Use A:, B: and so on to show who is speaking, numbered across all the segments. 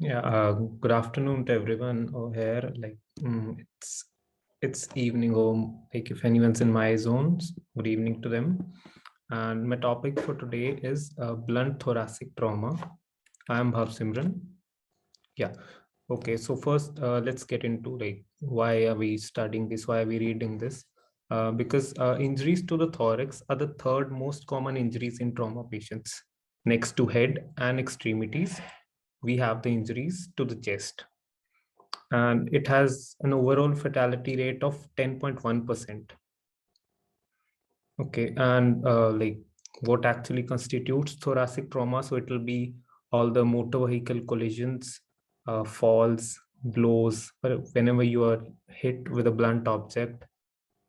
A: Yeah, good afternoon to everyone over here. It's evening, or like if anyone's in my zones, good evening to them. And my topic for today is blunt thoracic trauma. I am Bhavsimran. Yeah. Okay. So first, let's get into like why are we studying this? Why are we reading this? Because injuries to the thorax are the third most common injuries in trauma patients, next to head and extremities. We have the injuries to the chest, and it has an overall fatality rate of 10.1%. Okay, and what actually constitutes thoracic trauma? So it will be all the motor vehicle collisions, falls, blows, whenever you are hit with a blunt object,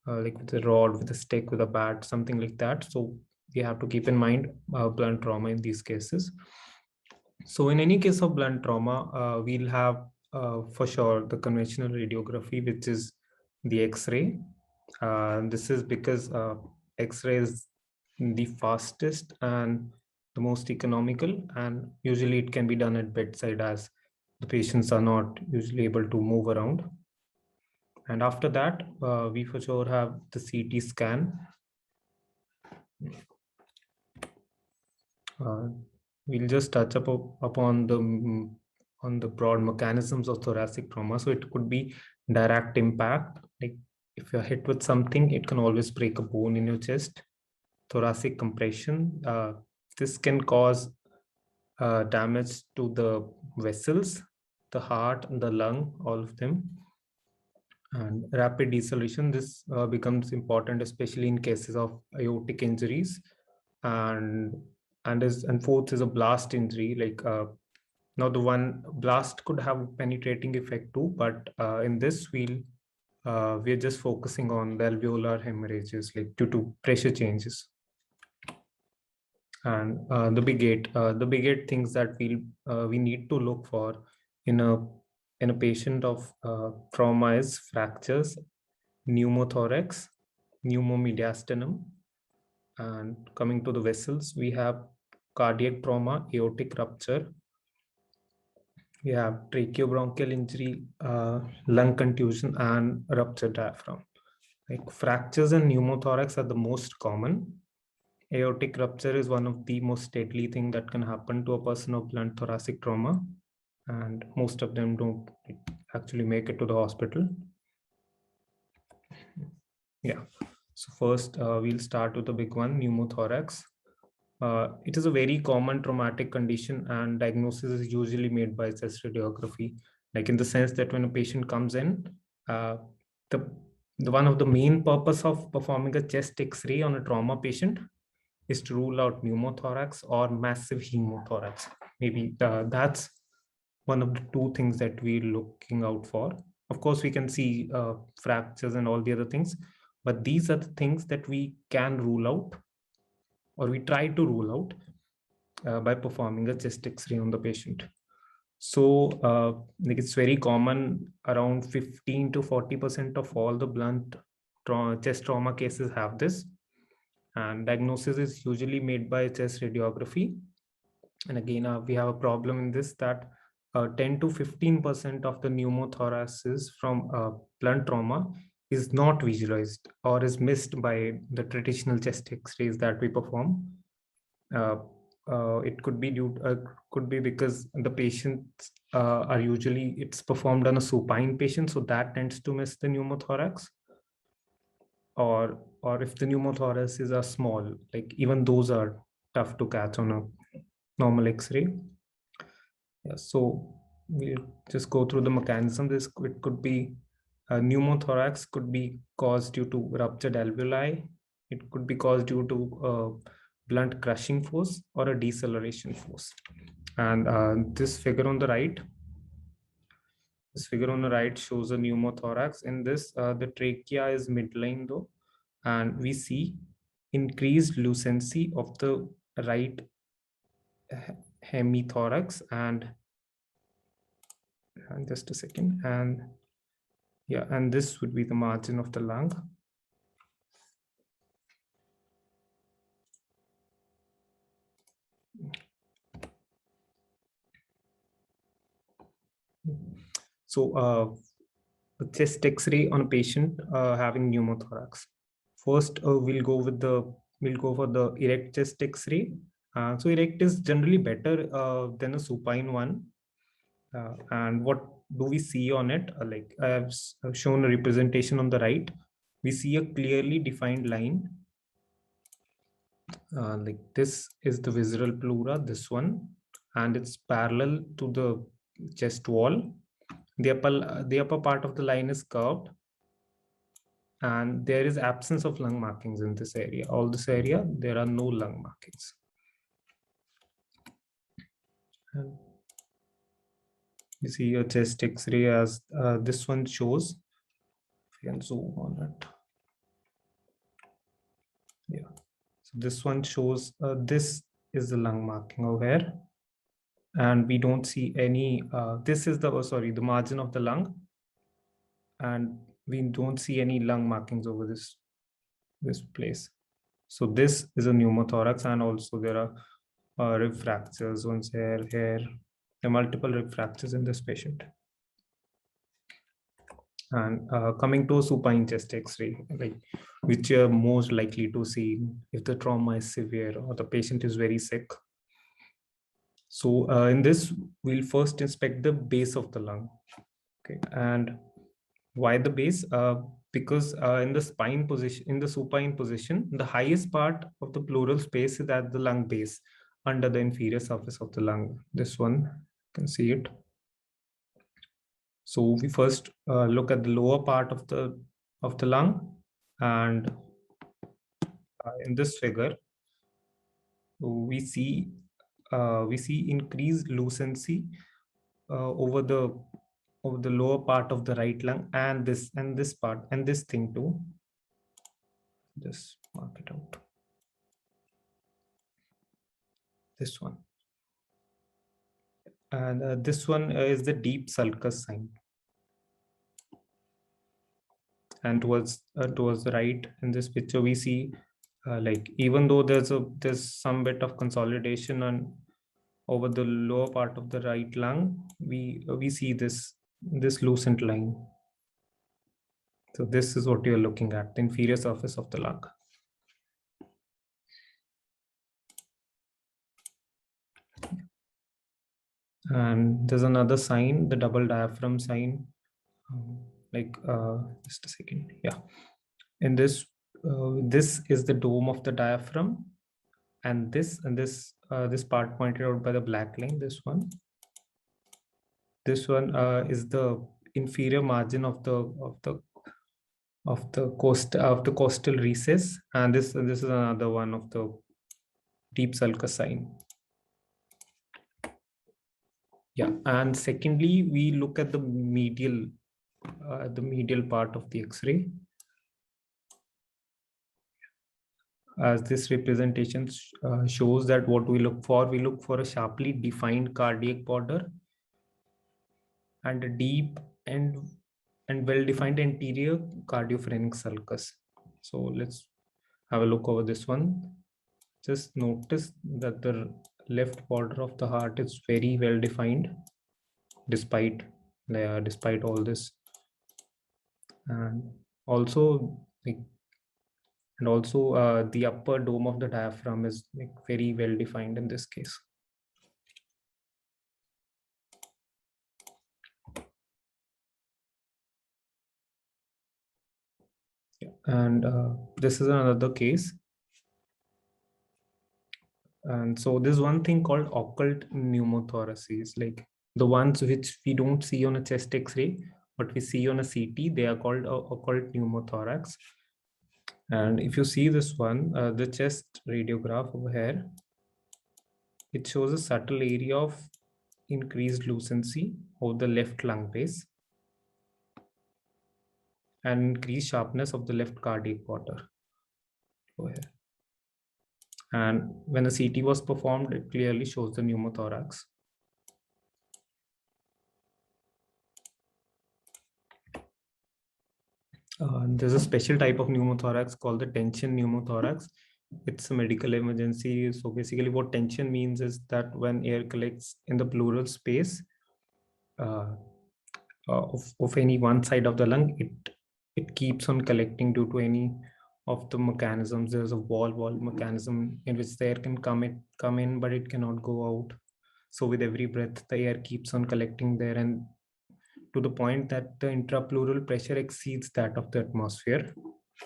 A: like with a rod, with a stick, with a bat, something like that. So you have to keep in mind blunt trauma in these cases. So in any case of blunt trauma, we'll have for sure the conventional radiography, which is the X-ray. This is because X-ray is the fastest and the most economical, and usually it can be done at bedside as the patients are not usually able to move around. And after that, we for sure have the CT scan. Uh, we'll just touch upon the on the broad mechanisms of thoracic trauma. So it could be direct impact, like if you're hit with something, it can always break a bone in your chest. Thoracic compression, this can cause damage to the vessels, the heart, and the lung, all of them. And rapid deceleration, this becomes important, especially in cases of aortic injuries. And and fourth is a blast injury. Now the one blast could have a penetrating effect too, but in this we're just focusing on the alveolar hemorrhages, like due to pressure changes. And the big eight things that we need to look for in a patient of trauma is fractures, pneumothorax, pneumomediastinum. And coming to the vessels, we have cardiac trauma, aortic rupture. We have tracheobronchial injury, lung contusion, and ruptured diaphragm. Like fractures and pneumothorax are the most common. Aortic rupture is one of the most deadly thing that can happen to a person of blunt thoracic trauma, and most of them don't actually make it to the hospital. Yeah. So first, we'll start with the big one, pneumothorax. It is a very common traumatic condition, and diagnosis is usually made by chest radiography. Like in the sense that when a patient comes in, uh, the the one of the main purpose of performing a chest X-ray on a trauma patient is to rule out pneumothorax or massive hemothorax. Maybe that's one of the two things that we're looking out for. Of course, we can see fractures and all the other things, but these are the things that we can rule out, or we try to rule out by performing a chest X-ray on the patient. So like it's very common, around 15 to 40% of all the blunt chest trauma cases have this. And diagnosis is usually made by chest radiography. And again, we have a problem in this, that 10 to 15% of the pneumothoraces from blunt trauma is not visualized or is missed by the traditional chest X-rays that we perform. It could be could be because the patients are usually, it's performed on a supine patient, so that tends to miss the pneumothorax. Or if the pneumothoraces are small, like even those are tough to catch on a normal X-ray. Yeah, so we'll just go through the mechanism. It could be pneumothorax could be caused due to ruptured alveoli. It could be caused due to blunt crushing force or a deceleration force. And this figure on the right shows a pneumothorax. In this, the trachea is midline though, and we see increased lucency of the right hemithorax. And just a second, and yeah, and this would be the margin of the lung. The chest X-ray on a patient having pneumothorax. First, we'll go for the erect chest X-ray. So erect is generally better than a supine one. And what do we see on it? Like I have shown a representation on the right. We see a clearly defined line. Like this is the visceral pleura, this one, and it's parallel to the chest wall. The upper part of the line is curved, and there is absence of lung markings in this area. All this area, there are no lung markings. And you see your chest X-ray as this one shows. If you can zoom on it. Yeah. So this one shows this is the lung marking over here. And we don't see any, this is the, the margin of the lung. And we don't see any lung markings over this place. So this is a pneumothorax, and also there are rib fractures, one's here. There are multiple rib fractures in this patient. And coming to supine chest X-ray, like which you're most likely to see if the trauma is severe or the patient is very sick. So in this, we'll first inspect the base of the lung. Okay, and why the base? Because in the spine position, in the supine position, the highest part of the pleural space is at the lung base, under the inferior surface of the lung. This one, you can see it. So we first look at the lower part of the lung, and in this figure, we see increased lucency over the lower part of the right lung, and this part and this thing too. Just mark it out. This one. And this one is the deep sulcus sign. And towards the right in this picture, we see like even though there's some bit of consolidation on over the lower part of the right lung, we see this lucent line. So this is what you're looking at, the inferior surface of the lung. And there's another sign, the double diaphragm sign. Just a second. Yeah. In this, this is the dome of the diaphragm, and this part pointed out by the black line. This one is the inferior margin of the costal recess, and this is another one of the deep sulcus sign. Yeah, and secondly, we look at the medial part of the X-ray. As this representation shows that what we look for a sharply defined cardiac border and a deep and well-defined anterior cardiophrenic sulcus. So let's have a look over this one. Just notice that the left border of the heart is very well defined despite all this, and also the upper dome of the diaphragm is very well defined in this case. Yeah. And this is another case. And so there's one thing called occult pneumothoraces, like the ones which we don't see on a chest X-ray, but we see on a CT. They are called occult pneumothorax. And if you see this one, the chest radiograph over here, it shows a subtle area of increased lucency over the left lung base and increased sharpness of the left cardiac border over here. And when a CT was performed, it clearly shows the pneumothorax. There's a special type of pneumothorax called the tension pneumothorax. It's a medical emergency. So basically what tension means is that when air collects in the pleural space, of any one side of the lung, it keeps on collecting due to any of the mechanisms. There's a wall mechanism in which the air can come in, but it cannot go out. So with every breath, the air keeps on collecting there, and to the point that the intrapleural pressure exceeds that of the atmosphere.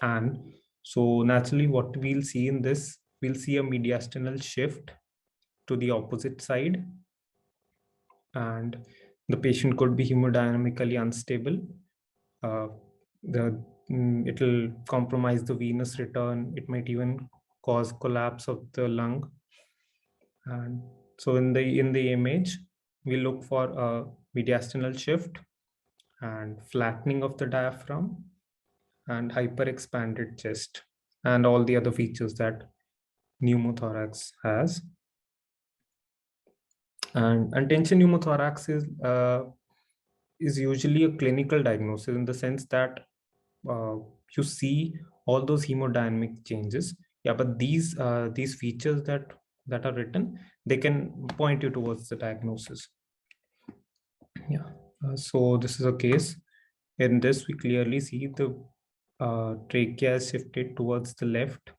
A: And so naturally, what we'll see in this, we'll see a mediastinal shift to the opposite side, and the patient could be hemodynamically unstable. Uh, it will compromise the venous return. It might even cause collapse of the lung. And so in the image, we look for a mediastinal shift and flattening of the diaphragm and hyperexpanded chest and all the other features that pneumothorax has. And tension pneumothorax is usually a clinical diagnosis in the sense that you see all those hemodynamic changes. Yeah, but these features that are written, they can point you towards the diagnosis. Yeah. So this is a case. In this, we clearly see the trachea is shifted towards the left,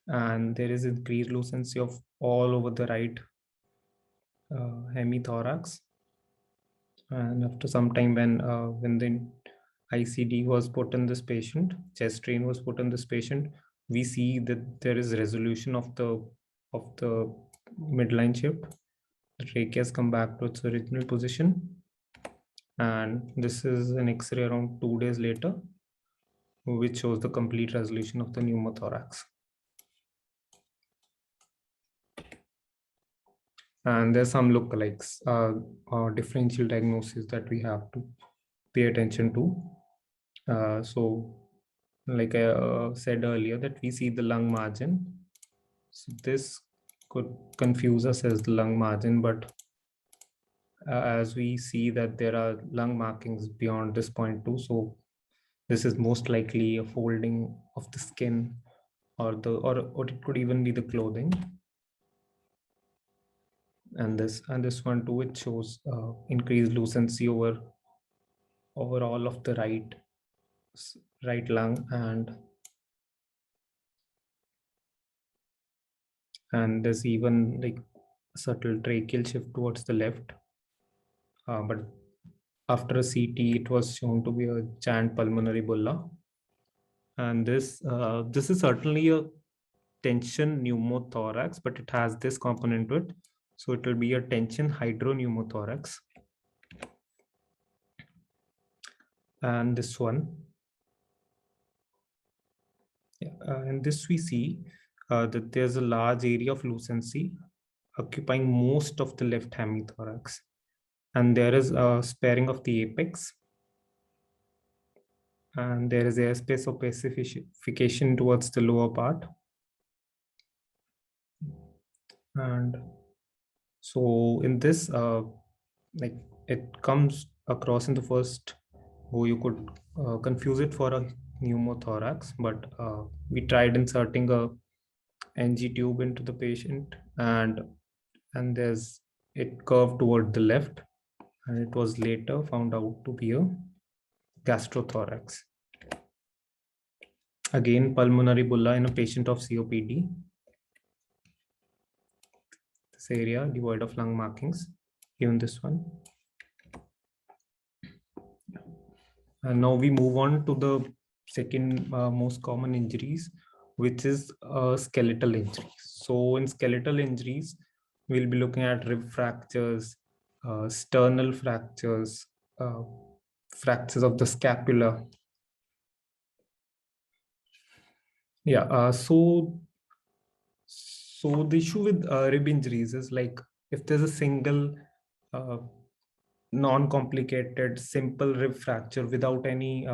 A: and there is increased lucency of all over the right hemithorax. And after some time, when the ICD was put in this patient, chest drain was put in this patient, we see that there is resolution of the midline shift. The trachea has come back to its original position, and this is an X-ray around 2 days later, which shows the complete resolution of the pneumothorax. And there's some lookalikes, differential diagnosis that we have to pay attention to. So like I said earlier, that we see the lung margin. So this could confuse us as the lung margin, but as we see that there are lung markings beyond this point too, so this is most likely a folding of the skin, or it could even be the clothing. And this one too, it shows increased lucency over all of the right lung, and there's even like a subtle tracheal shift towards the left. But after a CT, it was shown to be a giant pulmonary bulla. And this is certainly a tension pneumothorax, but it has this component to it. So it will be a tension hydropneumothorax. And this one, in this we see that there's a large area of lucency occupying most of the left hemithorax. And there is a sparing of the apex. And there is airspace opacification towards the lower part. And so in this, like it comes across in the first, who you could confuse it for a pneumothorax, but we tried inserting a NG tube into the patient, and there's it curved toward the left, and it was later found out to be a gastrothorax. Again, pulmonary bulla in a patient of COPD. This area devoid of lung markings, even this one. And now we move on to the second most common injuries, which is skeletal injuries. So in skeletal injuries, we'll be looking at rib fractures, sternal fractures, fractures of the scapula. Yeah, so the issue with rib injuries is like if there's a single non-complicated simple rib fracture without any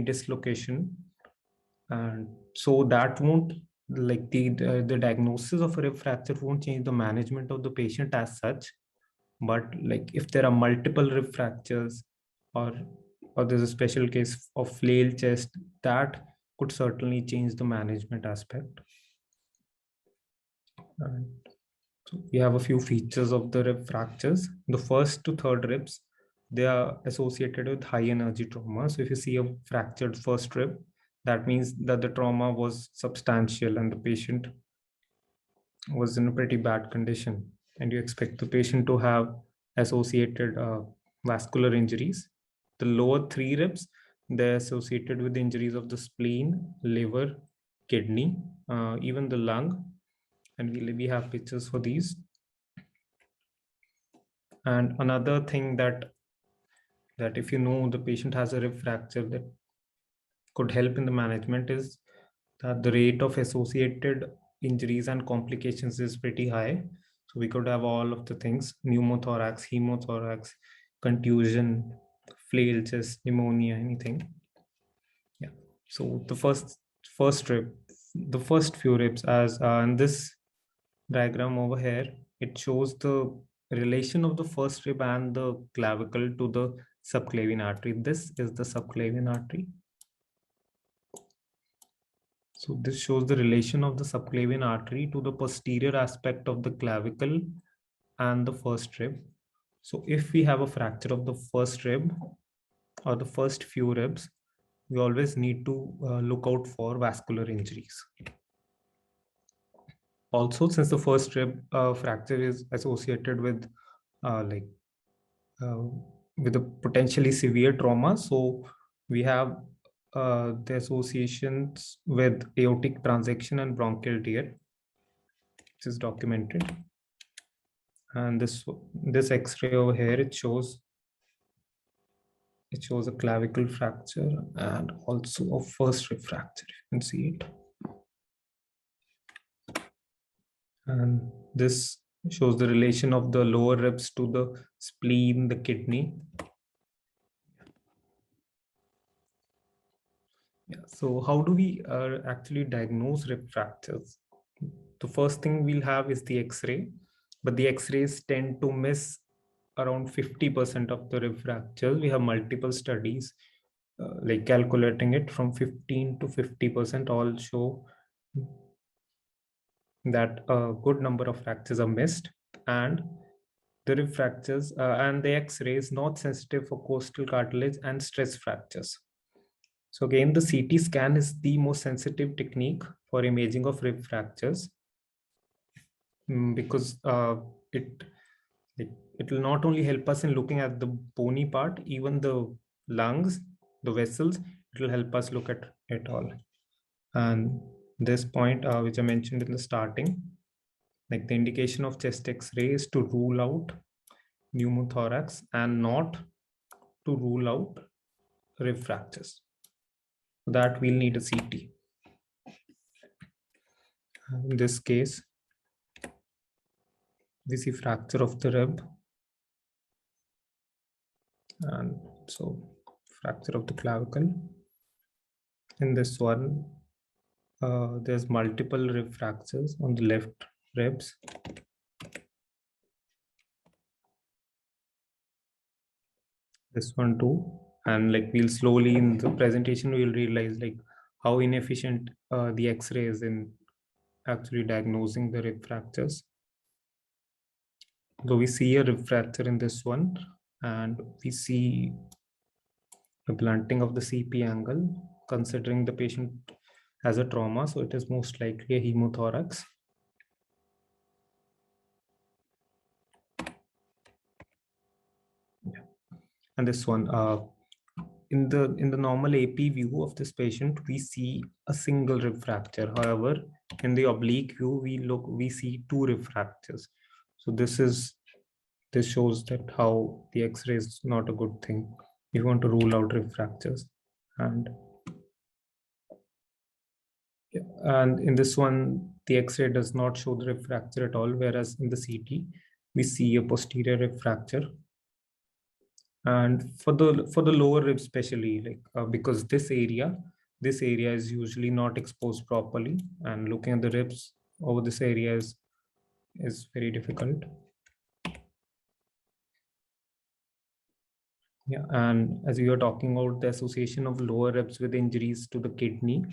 A: dislocation, and so that won't, like the diagnosis of a rib fracture won't change the management of the patient as such. But like if there are multiple rib fractures, or there's a special case of flail chest, that could certainly change the management aspect. And So we have a few features of the rib fractures. The first to third ribs, they are associated with high energy trauma. So if you see a fractured first rib, that means that the trauma was substantial and the patient was in a pretty bad condition. And you expect the patient to have associated vascular injuries. The lower three ribs, they're associated with injuries of the spleen, liver, kidney, even the lung. And we have pictures for these. And another thing that if you know the patient has a rib fracture, that could help in the management is that the rate of associated injuries and complications is pretty high. So we could have all of the things: pneumothorax, hemothorax, contusion, flail chest, pneumonia, anything. Yeah. So the first rib, the first few ribs, as in this diagram over here, it shows the relation of the first rib and the clavicle to the subclavian artery. This is the subclavian artery. So this shows the relation of the subclavian artery to the posterior aspect of the clavicle and the first rib. So if we have a fracture of the first rib or the first few ribs, we always need to look out for vascular injuries. Also, since the first rib fracture is associated with like with a potentially severe trauma, so we have the associations with aortic transection and bronchial tear, which is documented. And this X-ray over here, it shows a clavicle fracture and also a first rib fracture. You can see it. And this shows the relation of the lower ribs to the spleen, the kidney. Yeah. So how do we actually diagnose rib fractures? The first thing we'll have is the X-ray, but the X-rays tend to miss around 50% of the rib fractures. We have multiple studies like calculating it from 15 to 50%, all show that a good number of fractures are missed, and the rib fractures and the X-ray is not sensitive for costal cartilage and stress fractures. So again, the CT scan is the most sensitive technique for imaging of rib fractures because it will not only help us in looking at the bony part, even the lungs, the vessels, it will help us look at it all. And this point, which I mentioned in the starting, like the indication of chest X-ray is to rule out pneumothorax and not to rule out rib fractures. For that we'll need a CT. In this case, we see fracture of the rib and so fracture of the clavicle. In this one, there's multiple rib fractures on the left ribs. This one too. And like we'll slowly in the presentation, we'll realize like how inefficient the X-ray is in actually diagnosing the rib fractures. So we see a rib fracture in this one, and we see the blunting of the CP angle, considering the patient has a trauma, so it is most likely a hemothorax. Yeah. And this one, in the normal AP view of this patient, we see a single rib fracture. However, in the oblique view, we see two rib fractures. So this shows that how the X-ray is not a good thing. You want to rule out rib fractures. And in this one, the X-ray does not show the rib fracture at all, whereas in the CT, we see a posterior rib fracture. And for the lower rib, especially like because this area is usually not exposed properly, and looking at the ribs over this area is very difficult. Yeah, and as we were talking about the association of lower ribs with injuries to the kidney,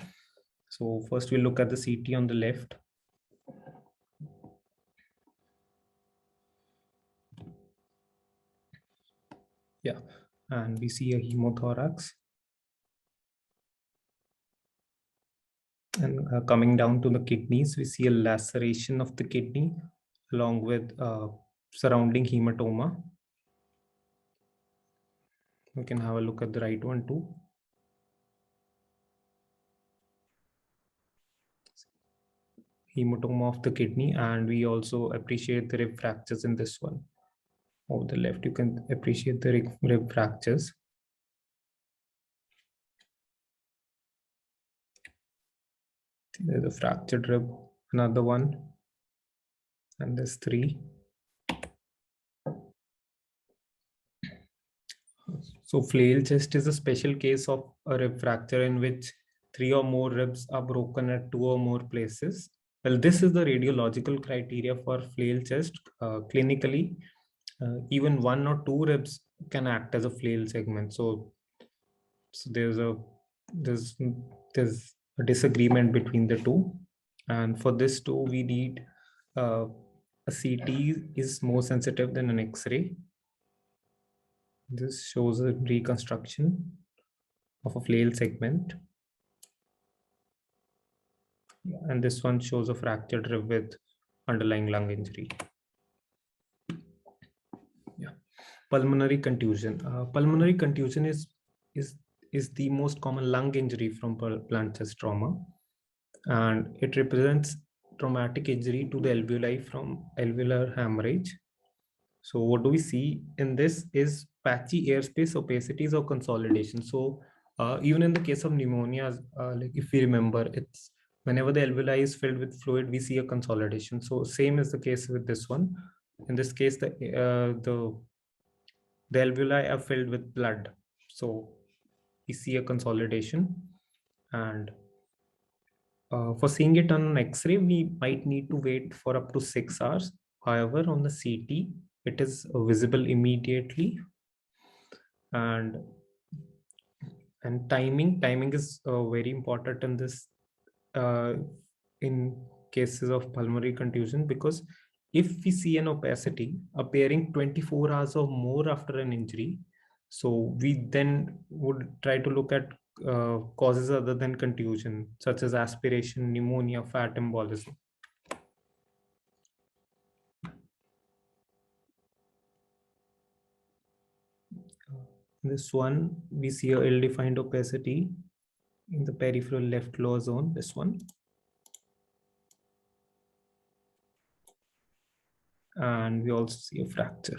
A: so first we'll look at the CT on the left. Yeah, and we see a hemothorax. And coming down to the kidneys, we see a laceration of the kidney along with surrounding hematoma. We can have a look at the right one too. Hematoma of the kidney, and we also appreciate the rib fractures in this one. Over the left, you can appreciate the rib fractures. There's a fractured rib, another one, and there's three. So flail chest is a special case of a rib fracture in which 3 or more ribs are broken at 2 or more places. Well, this is the radiological criteria for flail chest. Clinically, even 1 or 2 ribs can act as a flail segment. So there's a disagreement between the two, and for this too we need a CT is more sensitive than an X-ray. This shows a reconstruction of a flail segment. And this one shows a fractured rib with underlying lung injury. Yeah, pulmonary contusion. Pulmonary contusion is the most common lung injury from plant chest trauma, and it represents traumatic injury to the alveoli from alveolar hemorrhage. So what do we see in this is patchy airspace opacities or consolidation. So even in the case of pneumonia, like if we remember, it's whenever the alveoli is filled with fluid, we see a consolidation. So same is the case with this one. In this case, the alveoli are filled with blood. So we see a consolidation, and for seeing it on an X-ray, we might need to wait for up to 6 hours. However, on the CT, it is visible immediately. And timing is very important in this in cases of pulmonary contusion, because if we see an opacity appearing 24 hours or more after an injury, so we then would try to look at causes other than contusion, such as aspiration, pneumonia, fat embolism. This one, we see a ill-defined opacity in the peripheral left lower zone, this one. And we also see a fracture.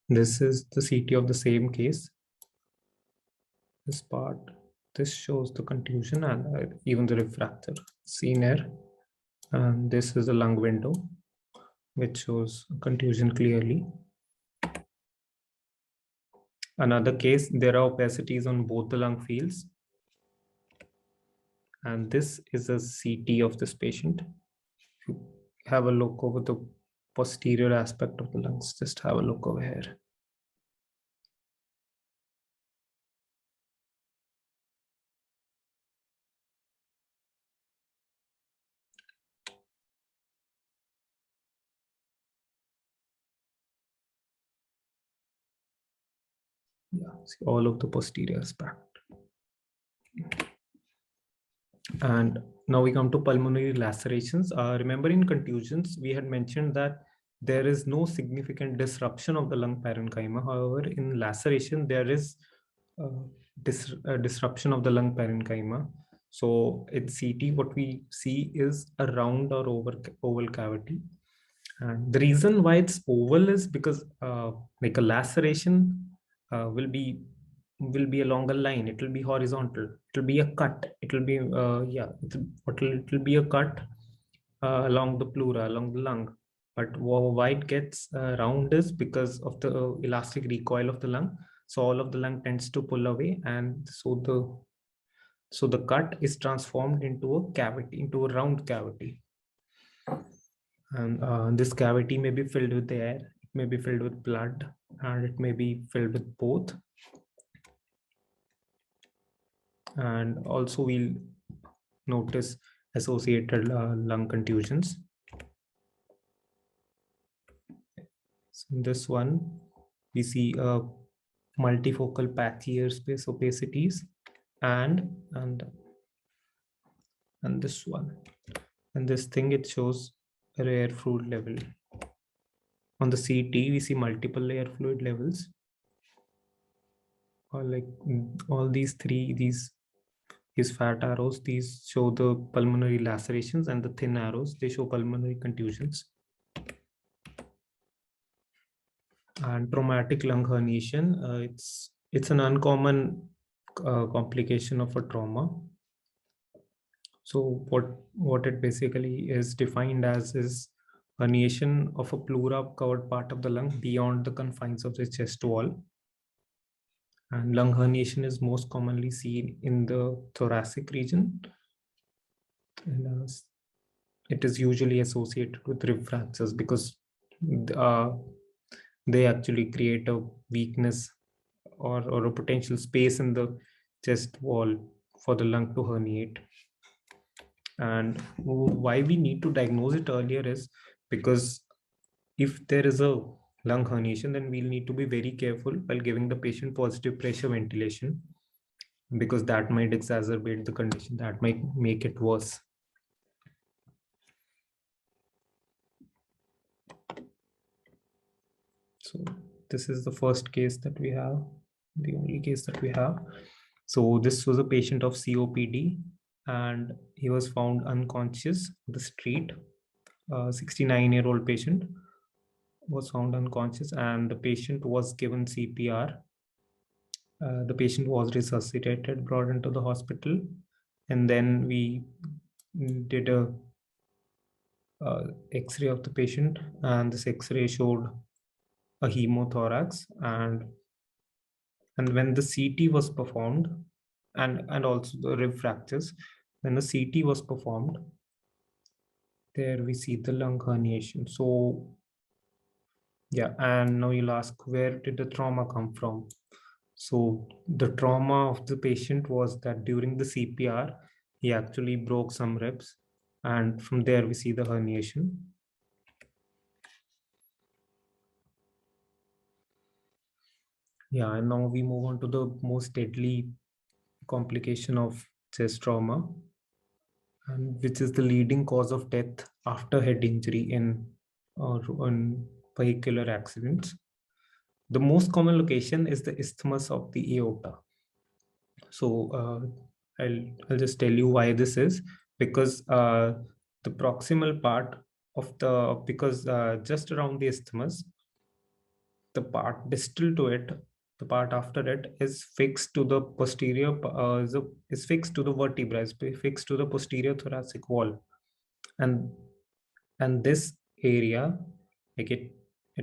A: This is the CT of the same case. This part, this shows the contusion and even the rib fracture seen here. And this is the lung window, which shows contusion clearly. Another case, there are opacities on both the lung fields. And this is a CT of this patient. If you have a look over the posterior aspect of the lungs, just have a look over here. Yeah, see all of the posterior aspect. And now we come to pulmonary lacerations. Remember, in contusions, we had mentioned that there is no significant disruption of the lung parenchyma. However, in laceration, there is disruption of the lung parenchyma. So in CT, what we see is a round or oval cavity. And the reason why it's oval is because like a laceration will be along a line. It will be horizontal. It will be a cut. It will be it will be a cut along the pleura, along the lung. But why it gets round is because of the elastic recoil of the lung. So all of the lung tends to pull away, and so the cut is transformed into a cavity, into a round cavity. And this cavity may be filled with air, it may be filled with blood, and it may be filled with both. And also we'll notice associated lung contusions. In this one, we see multifocal patchy airspace opacities, and this one. And this thing, it shows rare fluid level. On the CT, we see multiple layer fluid levels. Or like all these three, these fat arrows, these show the pulmonary lacerations, and the thin arrows, they show pulmonary contusions. And traumatic lung herniation, it's an uncommon complication of a trauma. So what it basically is defined as is herniation of a pleura covered part of the lung beyond the confines of the chest wall. And lung herniation is most commonly seen in the thoracic region. And it is usually associated with rib fractures because uh, they actually create a weakness or a potential space in the chest wall for the lung to herniate. And why we need to diagnose it earlier is because if there is a lung herniation, then we'll need to be very careful while giving the patient positive pressure ventilation, because that might exacerbate the condition, that might make it worse. So this is the first case that we have, the only case that we have. So this was a patient of COPD, and he was found unconscious on the street. 69-year-old patient was found unconscious, and the patient was given CPR. The patient was resuscitated, brought into the hospital, and then we did a X-ray of the patient, and this X-ray showed a hemothorax, and when the CT was performed, and also the rib fractures, when the CT was performed, there we see the lung herniation. So yeah, and now you'll ask, where did the trauma come from? So the trauma of the patient was that during the CPR, he actually broke some ribs, and from there we see the herniation. Yeah, and now we move on to the most deadly complication of chest trauma, and which is the leading cause of death after head injury in vehicular accidents. The most common location is the isthmus of the aorta. So I'll just tell you why this is, because the proximal part of the, because just around the isthmus, the part distal to it, the part after it is fixed to the posterior, is fixed to the vertebra, is fixed to the posterior thoracic wall, and this area, like it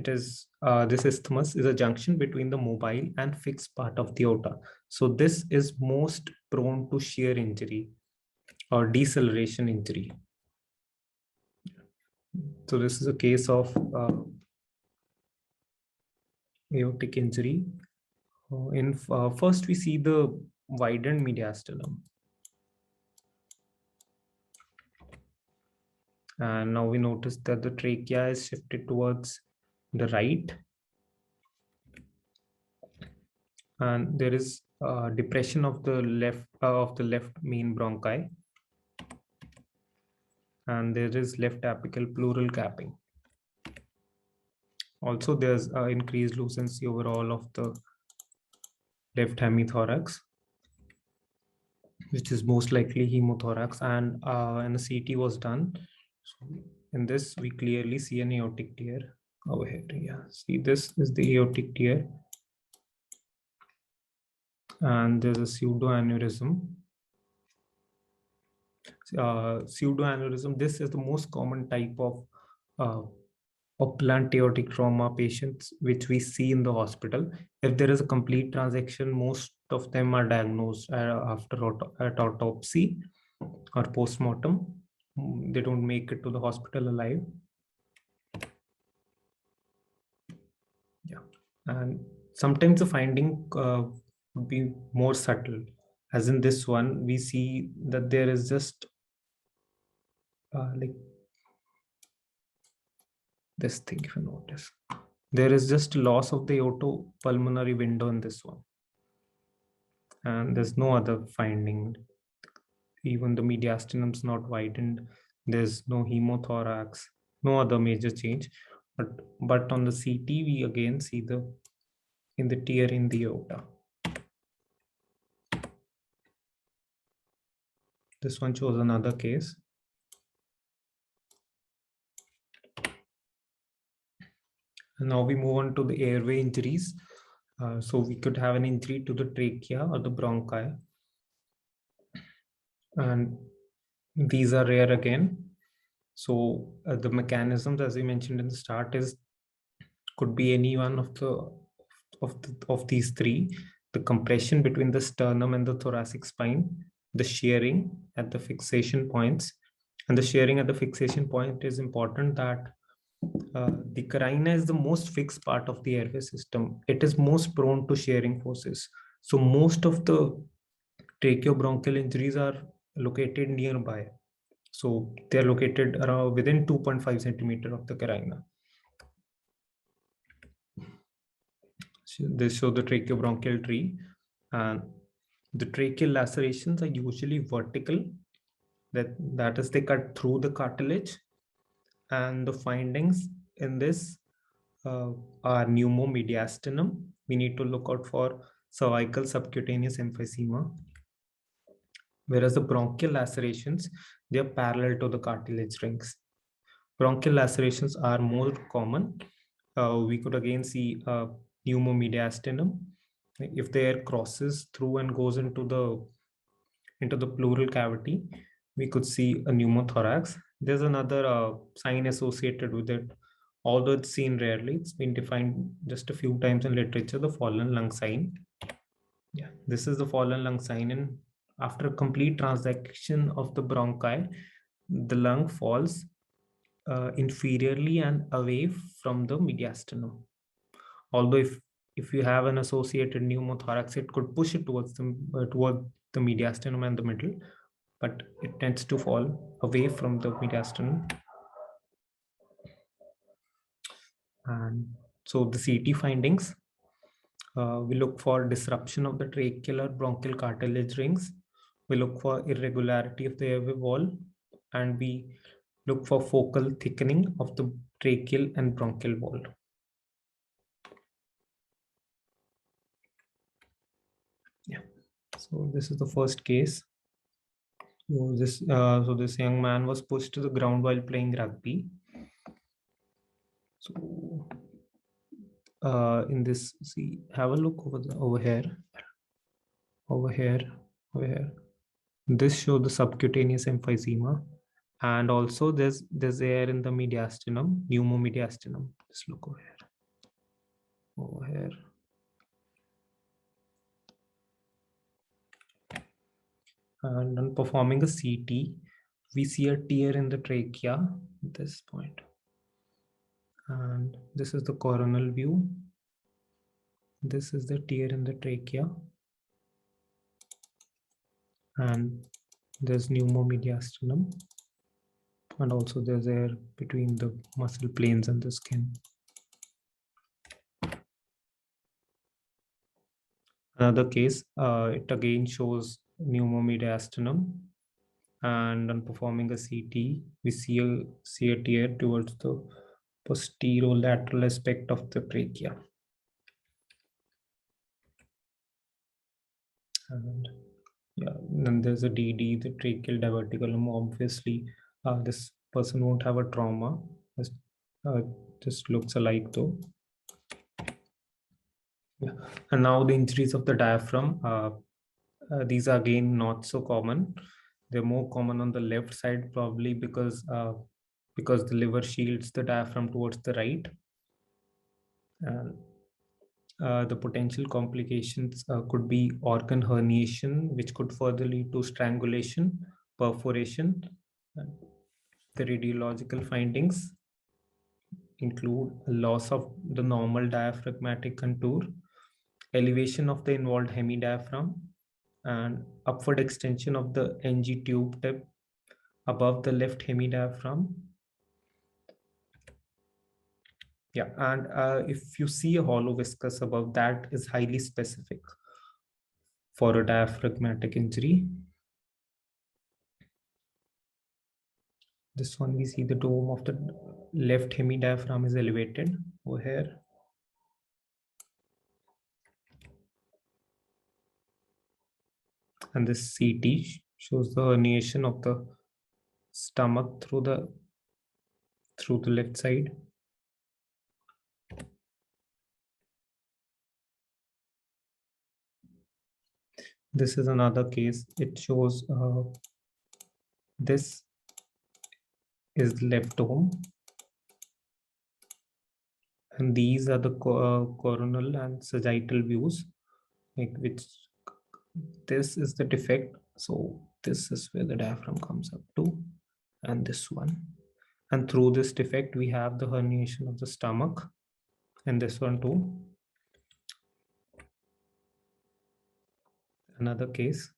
A: is this isthmus is a junction between the mobile and fixed part of the aorta. So this is most prone to shear injury or deceleration injury. So this is a case of aortic injury. First we see the widened mediastinum, and now we notice that the trachea is shifted towards the right, and there is depression of the left main bronchi, and there is left apical pleural capping. Also, there's increased lucency overall of the left hemithorax, which is most likely hemothorax, and a CT was done. So in this, we clearly see an aortic tear over here. Yeah, see, this is the aortic tear, and there's a pseudoaneurysm. Pseudoaneurysm, this is the most common type of blunt aortic trauma patients which we see in the hospital. If there is a complete transection, most of them are diagnosed after at autopsy or post-mortem. They don't make it to the hospital alive. Yeah, and sometimes the finding would be more subtle, as in this one, we see that there is just like this thing, if you notice. There is just loss of the aortopulmonary window in this one. And there's no other finding. Even the mediastinum is not widened. There's no hemothorax, no other major change. But on the CT, we again see the tear in the aorta. This one shows another case. And now we move on to the airway injuries. So we could have an injury to the trachea or the bronchi. And these are rare again. So the mechanisms, as we mentioned in the start, could be any one of these three: the compression between the sternum and the thoracic spine, the shearing at the fixation points. And the shearing at the fixation point is important that the carina is the most fixed part of the airway system. It is most prone to shearing forces. So most of the tracheobronchial injuries are located nearby. So they are located around within 2.5 centimeter of the carina. So this shows the tracheobronchial tree, and the tracheal lacerations are usually vertical. That is, they cut through the cartilage, and the findings in this are pneumomediastinum. We need to look out for cervical subcutaneous emphysema, whereas the bronchial lacerations, they are parallel to the cartilage rings. Bronchial lacerations are more common. We could again see pneumomediastinum. If the air crosses through and goes into the pleural cavity, we could see a pneumothorax. There's another sign associated with it. Although it's seen rarely, it's been defined just a few times in literature, the fallen lung sign. Yeah, this is the fallen lung sign. And after a complete transaction of the bronchi, the lung falls inferiorly and away from the mediastinum. Although if you have an associated pneumothorax, it could push it toward the mediastinum and the middle, but it tends to fall away from the mediastinum. And so the CT findings, we look for disruption of the tracheal or bronchial cartilage rings. We look for irregularity of the airway wall, and we look for focal thickening of the tracheal and bronchial wall. Yeah. So this is the first case. So this young man was pushed to the ground while playing rugby. So in this, see, have a look over here. This shows the subcutaneous emphysema, and also there's air in the mediastinum, pneumomediastinum. Just look over here. Over here. And on performing a CT, we see a tear in the trachea at this point. And this is the coronal view. This is the tear in the trachea. And there's pneumomediastinum. And also there's air between the muscle planes and the skin. Another case, it again shows pneumomediastinum. And on performing a CT, we see a tear towards the posterolateral aspect of the trachea. And yeah, then there's a DD, the tracheal diverticulum. Obviously, this person won't have a trauma. Just looks alike though. Yeah. And now the injuries of the diaphragm. These are again not so common. They're more common on the left side, probably because the liver shields the diaphragm towards the right. And the potential complications could be organ herniation, which could further lead to strangulation, perforation. The radiological findings include loss of the normal diaphragmatic contour, elevation of the involved hemidiaphragm, and upward extension of the NG tube tip above the left hemidiaphragm. Yeah, and if you see a hollow viscous above, that is highly specific for a diaphragmatic injury. This one, we see the dome of the left hemidiaphragm is elevated over here. And this CT shows the herniation of the stomach through the left side. This is another case. It shows this is left dome, and these are the coronal and sagittal views, like which this is the defect. So this is where the diaphragm comes up to, and this one. And through this defect, we have the herniation of the stomach, and this one too. Another case.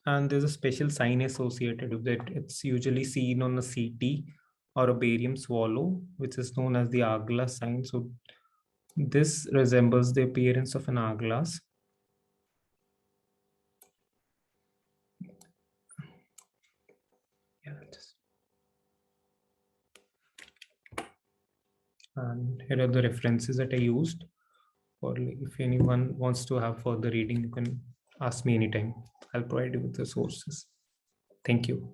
A: And there's a special sign associated with it. It's usually seen on a CT or a barium swallow, which is known as the hourglass sign. So this resembles the appearance of an hourglass. Yeah, and here are the references that I used. Or if anyone wants to have further reading, you can ask me anytime. I'll provide you with the sources. Thank you.